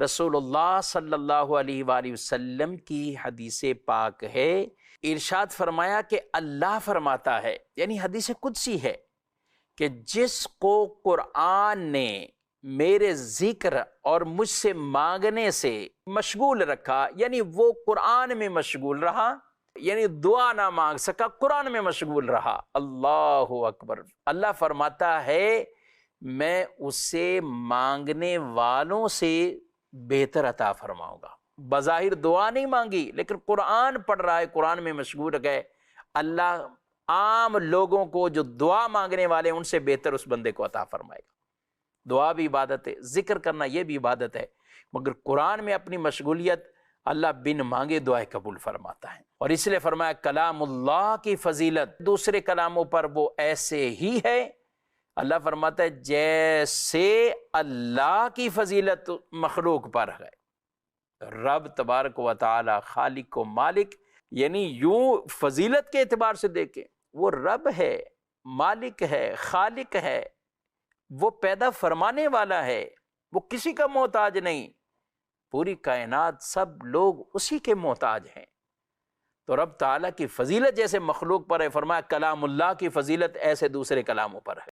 رسول اللہ صلی اللہ علیہ وآلہ وسلم کی حدیث پاک ہے، ارشاد فرمایا کہ اللہ فرماتا ہے، یعنی حدیث قدسی ہے، کہ جس کو قرآن نے میرے ذکر اور مجھ سے مانگنے سے مشغول رکھا، یعنی وہ قرآن میں مشغول رہا، یعنی دعا نہ مانگ سکا، قرآن میں مشغول رہا۔ اللہ اکبر۔ اللہ فرماتا ہے میں اسے مانگنے والوں سے بہتر عطا فرماؤں گا۔ بظاہر دعا نہیں مانگی لیکن قرآن پڑھ رہا ہے، قرآن میں مشغول گئے، اللہ عام لوگوں کو جو دعا مانگنے والے ان سے بہتر اس بندے کو عطا فرمائے گا۔ دعا بھی عبادت ہے، ذکر کرنا یہ بھی عبادت ہے، مگر قرآن میں اپنی مشغولیت اللہ بن مانگے دعائیں قبول فرماتا ہے۔ اور اس لیے فرمایا کلام اللہ کی فضیلت دوسرے کلاموں پر وہ ایسے ہی ہے، اللہ فرماتا ہے جیسے اللہ کی فضیلت مخلوق پر ہے۔ رب تبارک و تعالی خالق و مالک، یعنی یوں فضیلت کے اعتبار سے دیکھیں، وہ رب ہے، مالک ہے، خالق ہے، وہ پیدا فرمانے والا ہے، وہ کسی کا محتاج نہیں، پوری کائنات سب لوگ اسی کے محتاج ہیں۔ تو رب تعالیٰ کی فضیلت جیسے مخلوق پر ہے، فرمایا کلام اللہ کی فضیلت ایسے دوسرے کلاموں پر ہے۔